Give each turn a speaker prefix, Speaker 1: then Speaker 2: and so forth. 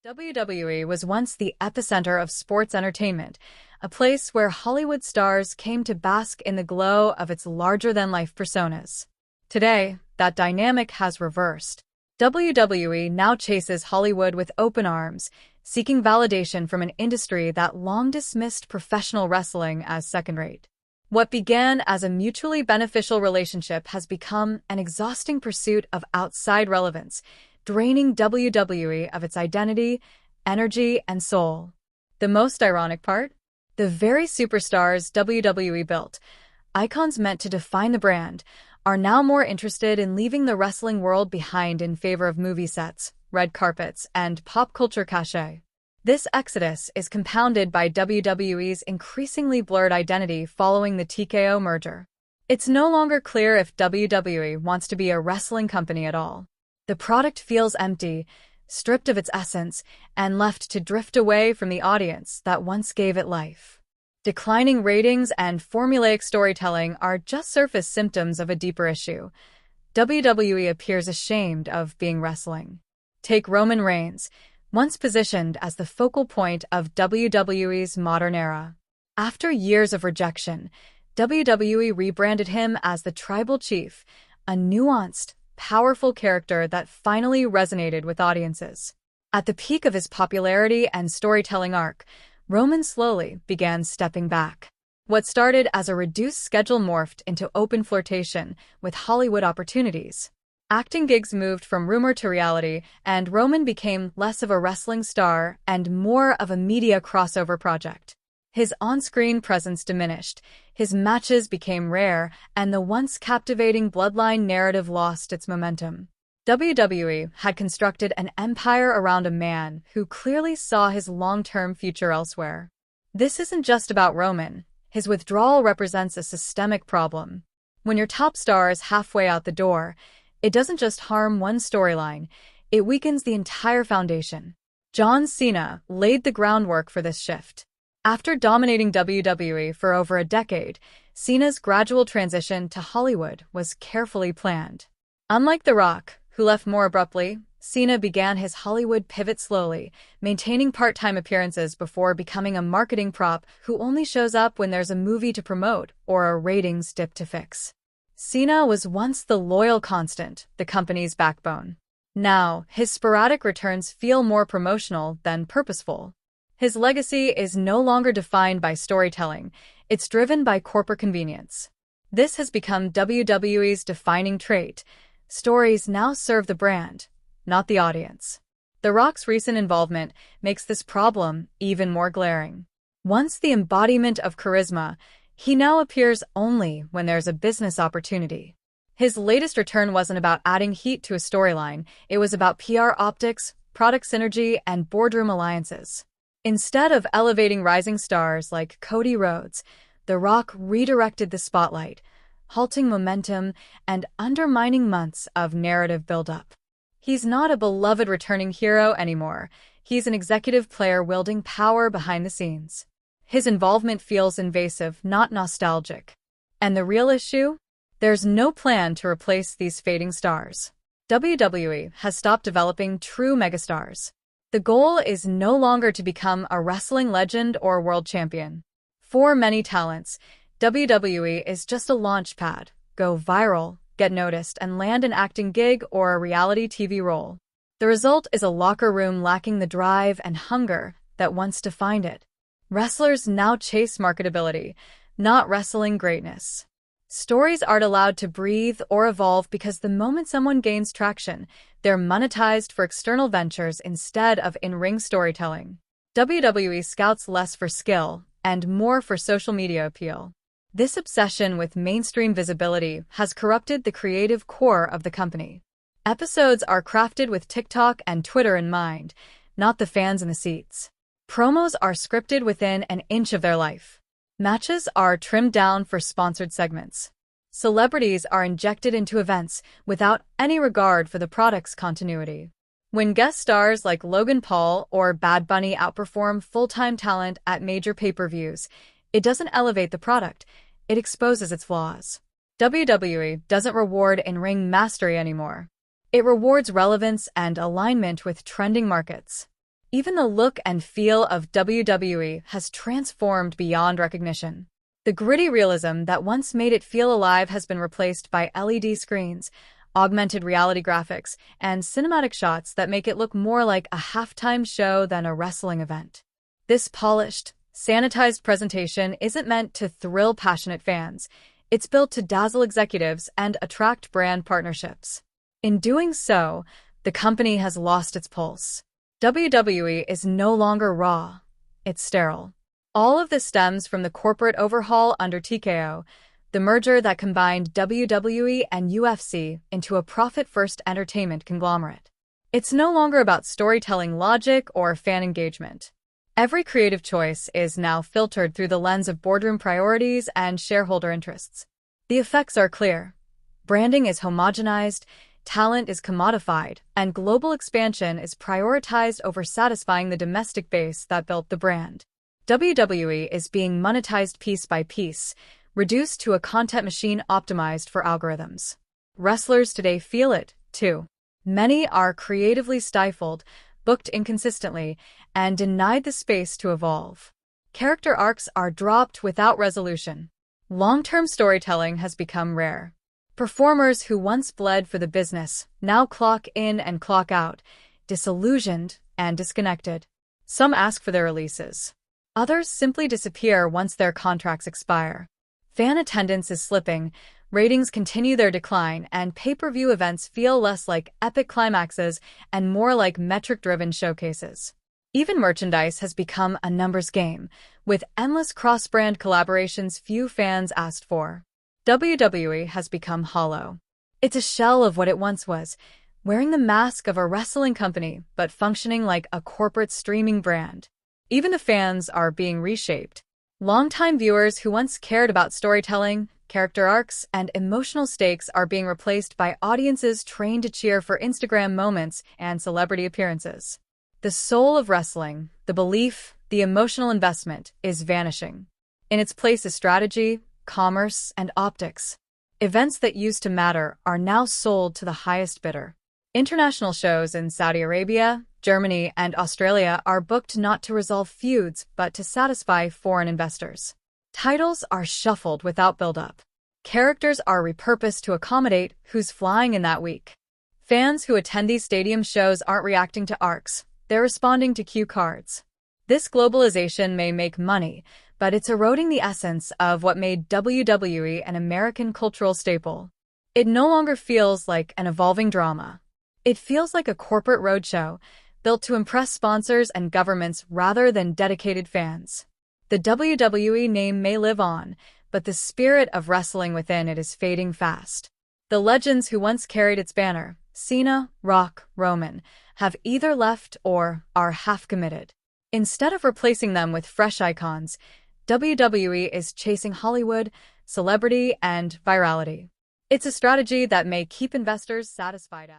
Speaker 1: WWE was once the epicenter of sports entertainment, a place where Hollywood stars came to bask in the glow of its larger-than-life personas. Today, that dynamic has reversed. WWE now chases Hollywood with open arms, seeking validation from an industry that long dismissed professional wrestling as second-rate. What began as a mutually beneficial relationship has become an exhausting pursuit of outside relevance, draining WWE of its identity, energy, and soul. The most ironic part? The very superstars WWE built, icons meant to define the brand, are now more interested in leaving the wrestling world behind in favor of movie sets, red carpets, and pop culture cachet. This exodus is compounded by WWE's increasingly blurred identity following the TKO merger. It's no longer clear if WWE wants to be a wrestling company at all. The product feels empty, stripped of its essence, and left to drift away from the audience that once gave it life. Declining ratings and formulaic storytelling are just surface symptoms of a deeper issue. WWE appears ashamed of being wrestling. Take Roman Reigns, once positioned as the focal point of WWE's modern era. After years of rejection, WWE rebranded him as the Tribal Chief, a nuanced, powerful character that finally resonated with audiences. At the peak of his popularity and storytelling arc, Roman slowly began stepping back. What started as a reduced schedule morphed into open flirtation with Hollywood opportunities. Acting gigs moved from rumor to reality, and Roman became less of a wrestling star and more of a media crossover project. His on-screen presence diminished, his matches became rare, and the once captivating bloodline narrative lost its momentum. WWE had constructed an empire around a man who clearly saw his long-term future elsewhere. This isn't just about Roman. His withdrawal represents a systemic problem. When your top star is halfway out the door, it doesn't just harm one storyline, it weakens the entire foundation. John Cena laid the groundwork for this shift. After dominating WWE for over a decade, Cena's gradual transition to Hollywood was carefully planned. Unlike The Rock, who left more abruptly, Cena began his Hollywood pivot slowly, maintaining part-time appearances before becoming a marketing prop who only shows up when there's a movie to promote or a ratings dip to fix. Cena was once the loyal constant, the company's backbone. Now, his sporadic returns feel more promotional than purposeful. His legacy is no longer defined by storytelling, it's driven by corporate convenience. This has become WWE's defining trait. Stories now serve the brand, not the audience. The Rock's recent involvement makes this problem even more glaring. Once the embodiment of charisma, he now appears only when there's a business opportunity. His latest return wasn't about adding heat to a storyline, it was about PR optics, product synergy, and boardroom alliances. Instead of elevating rising stars like Cody Rhodes, The Rock redirected the spotlight, halting momentum and undermining months of narrative buildup. He's not a beloved returning hero anymore. He's an executive player wielding power behind the scenes. His involvement feels invasive, not nostalgic. And the real issue? There's no plan to replace these fading stars. WWE has stopped developing true megastars. The goal is no longer to become a wrestling legend or world champion. For many talents, WWE is just a launch pad. Go viral, get noticed, and land an acting gig or a reality TV role. The result is a locker room lacking the drive and hunger that once defined it. Wrestlers now chase marketability, not wrestling greatness. Stories aren't allowed to breathe or evolve because the moment someone gains traction, they're monetized for external ventures instead of in-ring storytelling. WWE scouts less for skill and more for social media appeal. This obsession with mainstream visibility has corrupted the creative core of the company. Episodes are crafted with TikTok and Twitter in mind, not the fans in the seats. Promos are scripted within an inch of their life. Matches are trimmed down for sponsored segments. Celebrities are injected into events without any regard for the product's continuity. When guest stars like Logan Paul or Bad Bunny outperform full-time talent at major pay-per-views, it doesn't elevate the product, it exposes its flaws. WWE doesn't reward in-ring mastery anymore. It rewards relevance and alignment with trending markets. Even the look and feel of WWE has transformed beyond recognition. The gritty realism that once made it feel alive has been replaced by LED screens, augmented reality graphics, and cinematic shots that make it look more like a halftime show than a wrestling event. This polished, sanitized presentation isn't meant to thrill passionate fans. It's built to dazzle executives and attract brand partnerships. In doing so, the company has lost its pulse. WWE is no longer raw, it's sterile. All of this stems from the corporate overhaul under TKO, the merger that combined WWE and UFC into a profit-first entertainment conglomerate. It's no longer about storytelling logic or fan engagement. Every creative choice is now filtered through the lens of boardroom priorities and shareholder interests. The effects are clear. Branding is homogenized, talent is commodified, and global expansion is prioritized over satisfying the domestic base that built the brand. WWE is being monetized piece by piece, reduced to a content machine optimized for algorithms. Wrestlers today feel it, too. Many are creatively stifled, booked inconsistently, and denied the space to evolve. Character arcs are dropped without resolution. Long-term storytelling has become rare. Performers who once bled for the business now clock in and clock out, disillusioned and disconnected. Some ask for their releases. Others simply disappear once their contracts expire. Fan attendance is slipping, ratings continue their decline, and pay-per-view events feel less like epic climaxes and more like metric-driven showcases. Even merchandise has become a numbers game, with endless cross-brand collaborations few fans asked for. WWE has become hollow. It's a shell of what it once was, wearing the mask of a wrestling company but functioning like a corporate streaming brand. Even the fans are being reshaped. Longtime viewers who once cared about storytelling, character arcs, and emotional stakes are being replaced by audiences trained to cheer for Instagram moments and celebrity appearances. The soul of wrestling, the belief, the emotional investment, is vanishing. In its place is strategy, commerce, and optics. Events that used to matter are now sold to the highest bidder. International shows in Saudi Arabia, Germany, and Australia are booked not to resolve feuds but to satisfy foreign investors. Titles are shuffled without build-up. Characters are repurposed to accommodate who's flying in that week. Fans who attend these stadium shows aren't reacting to arcs, they're responding to cue cards. This globalization may make money, but it's eroding the essence of what made WWE an American cultural staple. It no longer feels like an evolving drama. It feels like a corporate roadshow, built to impress sponsors and governments rather than dedicated fans. The WWE name may live on, but the spirit of wrestling within it is fading fast. The legends who once carried its banner, Cena, Rock, Roman, have either left or are half-committed. Instead of replacing them with fresh icons, WWE is chasing Hollywood, celebrity, and virality. It's a strategy that may keep investors satisfied.